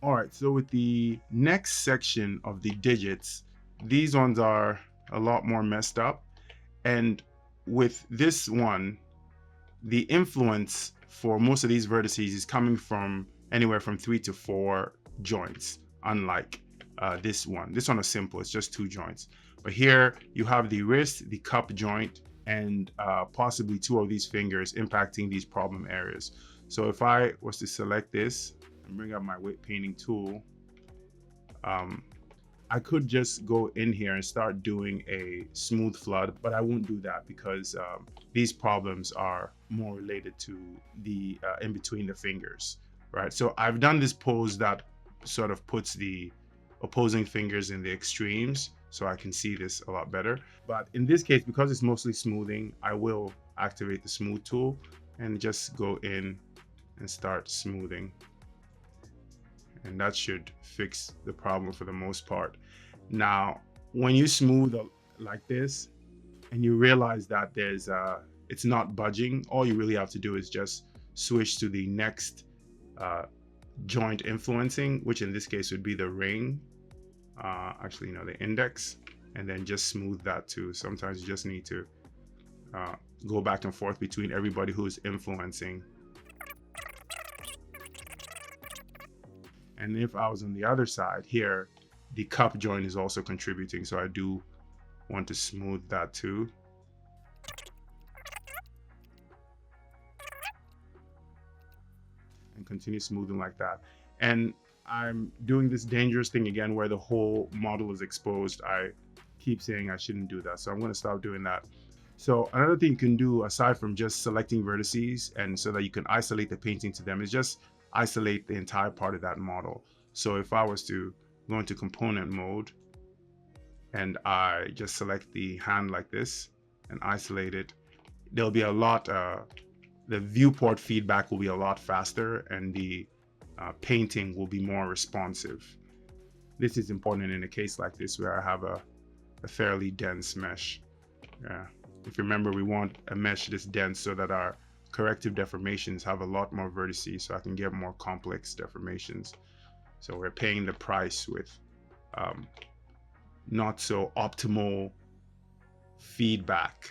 All right, so with the next section of the digits, these ones are a lot more messed up. And with this one, the influence for most of these vertices is coming from anywhere from 3 to 4 joints, unlike this one. This one is simple, it's just 2 joints. But here you have the wrist, the cup joint, and possibly 2 of these fingers impacting these problem areas. So if I was to select this and bring up my weight painting tool, I could just go in here and start doing a smooth flood, but I won't do that because these problems are more related to the in between the fingers, right? So I've done this pose that sort of puts the opposing fingers in the extremes so I can see this a lot better. But in this case, because it's mostly smoothing, I will activate the smooth tool and just go in and start smoothing. And that should fix the problem for the most part. Now, when you smooth like this and you realize that it's not budging, all you really have to do is just switch to the next joint influencing, which in this case would be the ring, actually, the index, and then just smooth that too. Sometimes you just need to go back and forth between everybody who's influencing. And if I was on the other side here, the cup joint is also contributing, so I do want to smooth that too. And continue smoothing like that. And I'm doing this dangerous thing again where the whole model is exposed. I keep saying I shouldn't do that, so I'm going to stop doing that. So another thing you can do aside from just selecting vertices and so that you can isolate the painting to them is just isolate the entire part of that model. So if I was to go into component mode and I just select the hand like this and isolate it, there'll be a lot, the viewport feedback will be a lot faster and the painting will be more responsive. This is important in a case like this where I have a fairly dense mesh. Yeah. If you remember, we want a mesh this dense so that our corrective deformations have a lot more vertices so I can get more complex deformations. So we're paying the price with not so optimal feedback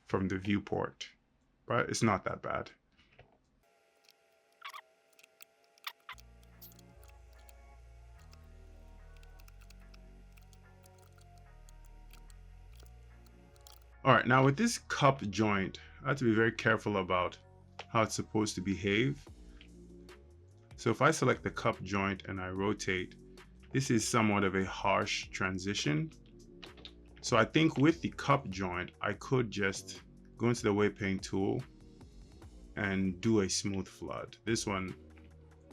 from the viewport, but it's not that bad. All right, now with this cup joint, I have to be very careful about how it's supposed to behave. So if I select the cup joint and I rotate, this is somewhat of a harsh transition. So I think with the cup joint, I could just go into the weight paint tool and do a smooth flood. This one,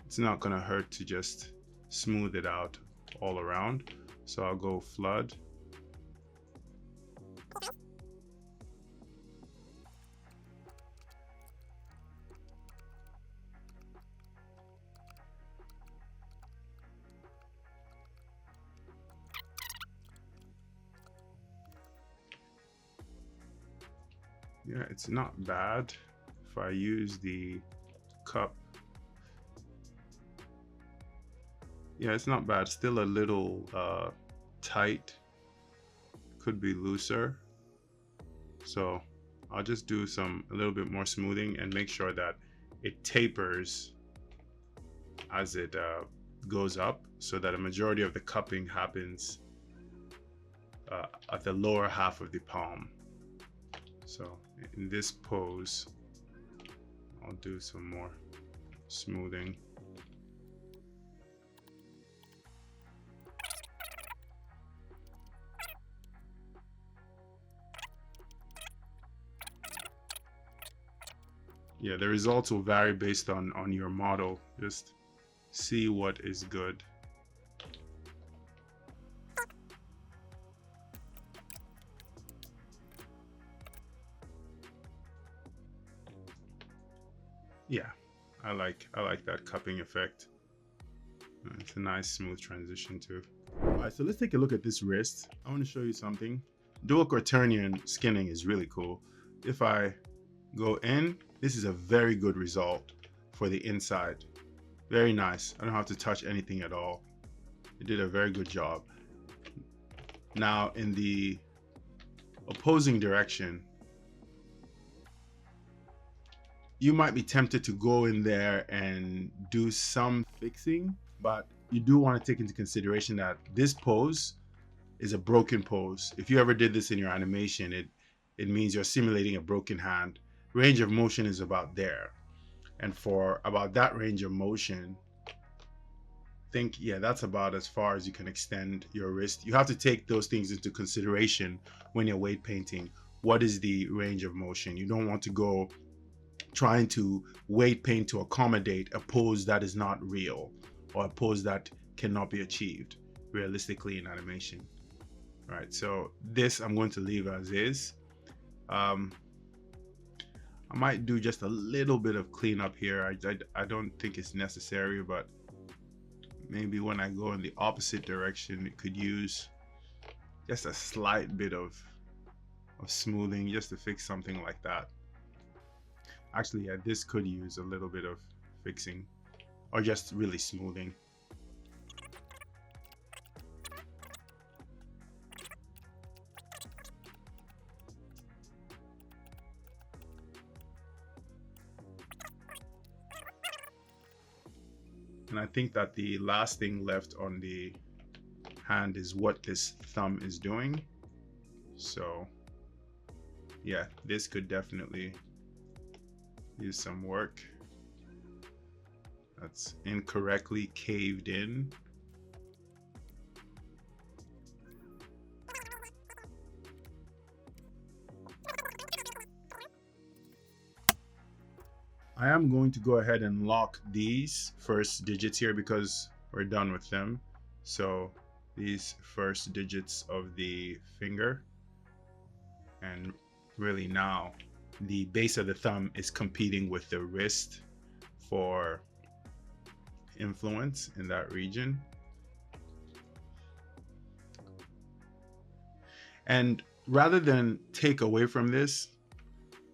it's not gonna hurt to just smooth it out all around. So I'll go flood. Yeah, it's not bad. If I use the cup, yeah, it's not bad. Still a little tight, could be looser. So I'll just do a little bit more smoothing and make sure that it tapers as it goes up so that a majority of the cupping happens at the lower half of the palm. So in this pose, I'll do some more smoothing. Yeah, the results will vary based on your model. Just see what is good. Yeah, I like that cupping effect. It's a nice smooth transition too. All right, so let's take a look at this wrist. I want to show you something. Dual quaternion skinning is really cool. If I go in, this is a very good result for the inside. Very nice. I don't have to touch anything at all. It did a very good job. Now in the opposing direction, you might be tempted to go in there and do some fixing, but you do want to take into consideration that this pose is a broken pose. If you ever did this in your animation, it means you're simulating a broken hand. Range of motion is about there. And for about that range of motion, think, yeah, that's about as far as you can extend your wrist. You have to take those things into consideration when you're weight painting. What is the range of motion? You don't want to go trying to weight paint to accommodate a pose that is not real, or a pose that cannot be achieved realistically in animation. Right, so this I'm going to leave as is. I might do just a little bit of cleanup here. I don't think it's necessary, but maybe when I go in the opposite direction, it could use just a slight bit of smoothing just to fix something like that. Actually, yeah, this could use a little bit of fixing, or just really smoothing. And I think that the last thing left on the hand is what this thumb is doing. So yeah, this could definitely use some work. That's incorrectly caved in. I am going to go ahead and lock these first digits here because we're done with them. So these first digits of the finger, and really now the base of the thumb is competing with the wrist for influence in that region. And rather than take away from this,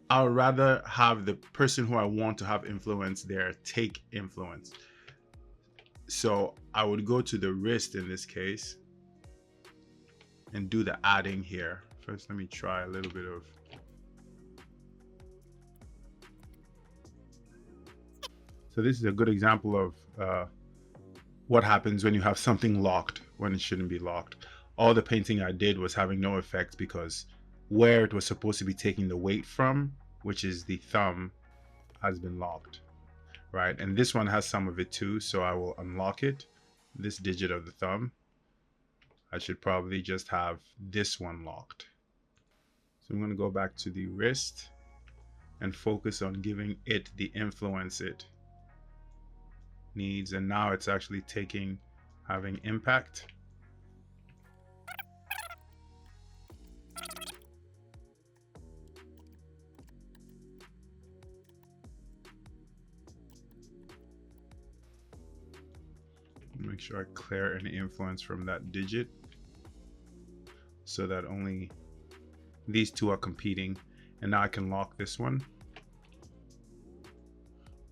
I would rather have the person who I want to have influence there take influence. So I would go to the wrist in this case and do the adding here. First, let me try a little bit of. So this is a good example of what happens when you have something locked when it shouldn't be locked. All the painting I did was having no effect because where it was supposed to be taking the weight from, which is the thumb, has been locked, right? And this one has some of it too, so I will unlock it. This digit of the thumb, I should probably just have this one locked. So I'm going to go back to the wrist and focus on giving it the influence it needs. And now it's actually having impact. Make sure I clear any influence from that digit so that only these two are competing. And now I can lock this one.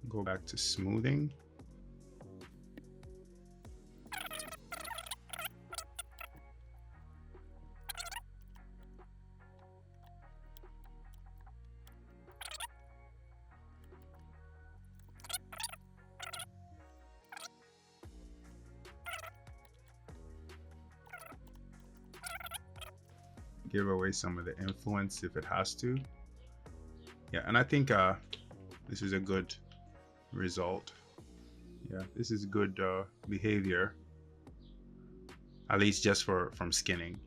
Go back to smoothing. Give away some of the influence if it has to. Yeah, and I think this is a good result. Yeah, this is good behavior, at least just from skinning.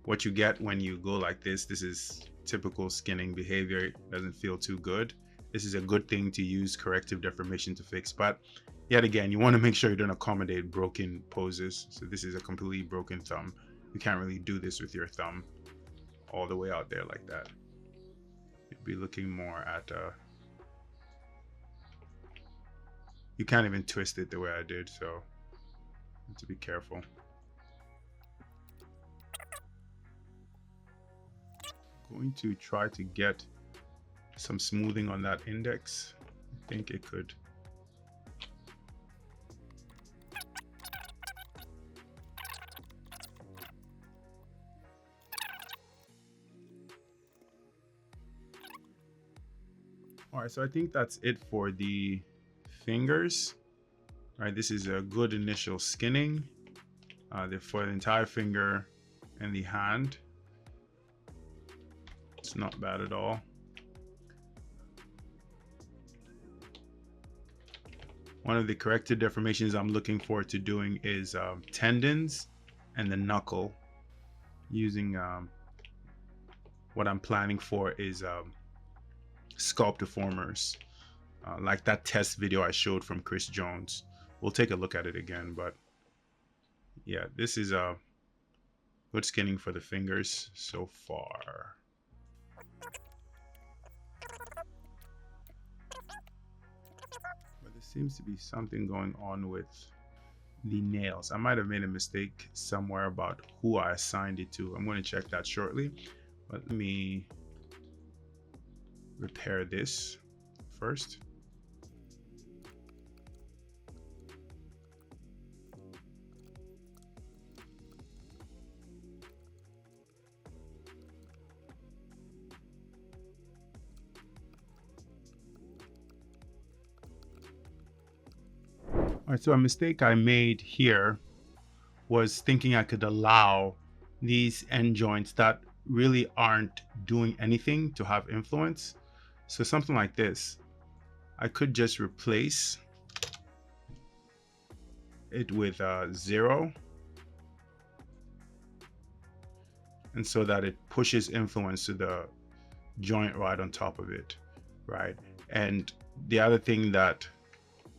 What you get when you go like this is typical skinning behavior. It doesn't feel too good. This is a good thing to use corrective deformation to fix, but yet again, you want to make sure you don't accommodate broken poses. So this is a completely broken thumb. You can't really do this with your thumb all the way out there like that. You'd be looking more at you can't even twist it the way I did, so you have to be careful. Going to try to get some smoothing on that index. I think it could All right, so I think that's it for the fingers. All right, this is a good initial skinning for the entire finger and the hand. It's not bad at all. One of the corrective deformations I'm looking forward to doing is tendons and the knuckle. Using what I'm planning for is sculpt deformers, like that test video I showed from Chris Jones. We'll take a look at it again, but yeah, this is a good skinning for the fingers so far. But there seems to be something going on with the nails. I might have made a mistake somewhere about who I assigned it to. I'm going to check that shortly. But let me repair this first. All right, so a mistake I made here was thinking I could allow these end joints that really aren't doing anything to have influence. So something like this, I could just replace it with 0, and so that it pushes influence to the joint right on top of it, right? And the other thing that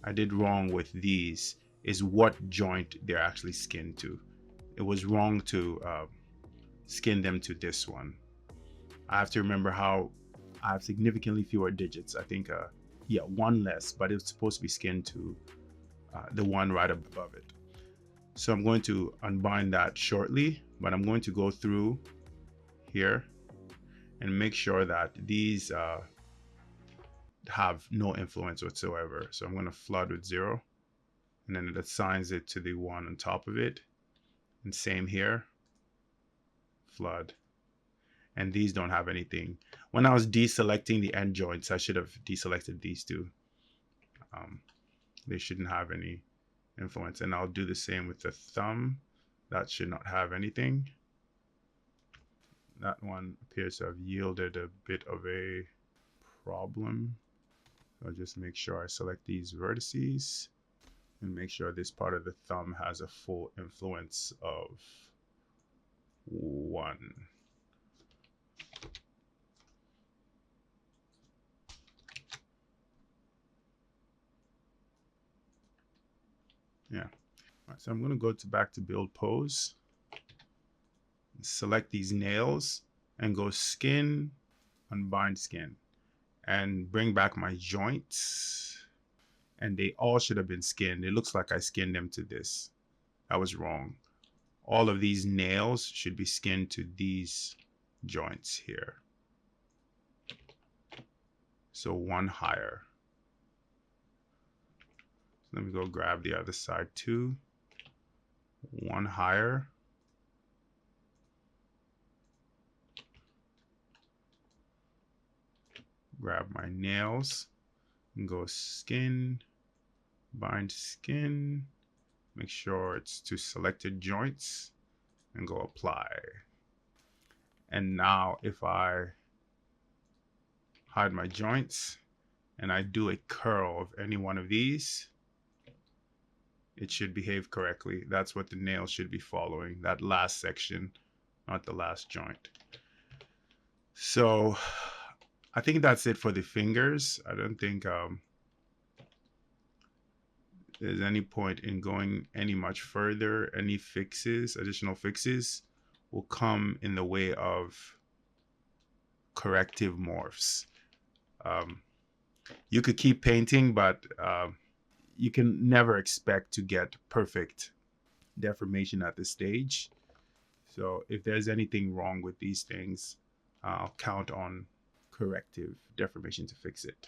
I did wrong with these is what joint they're actually skinned to. It was wrong to skin them to this one. I have to remember how I have significantly fewer digits. I think, yeah, one less, but it's supposed to be skinned to the one right above it. So I'm going to unbind that shortly, but I'm going to go through here and make sure that these have no influence whatsoever. So I'm going to flood with 0, and then it assigns it to the one on top of it. And same here, flood. And these don't have anything. When I was deselecting the end joints, I should have deselected these two. They shouldn't have any influence. And I'll do the same with the thumb. That should not have anything. That one appears to have yielded a bit of a problem. So I'll just make sure I select these vertices and make sure this part of the thumb has a full influence of 1. Yeah. All right, so I'm going to go back to build pose, select these nails, and go skin, unbind skin, and bring back my joints. And they all should have been skinned. It looks like I skinned them to this. I was wrong. All of these nails should be skinned to these joints here. So one higher. So let me go grab the other side too. One higher. Grab my nails and go skin, bind skin, make sure it's to selected joints, and go apply. And now if I hide my joints and I do a curl of any one of these, it should behave correctly. That's what the nail should be following, that last section, not the last joint. So I think that's it for the fingers. I don't think there's any point in going any much further. Any fixes, additional fixes, will come in the way of corrective morphs. You could keep painting, but you can never expect to get perfect deformation at this stage. So if there's anything wrong with these things, I'll count on corrective deformation to fix it.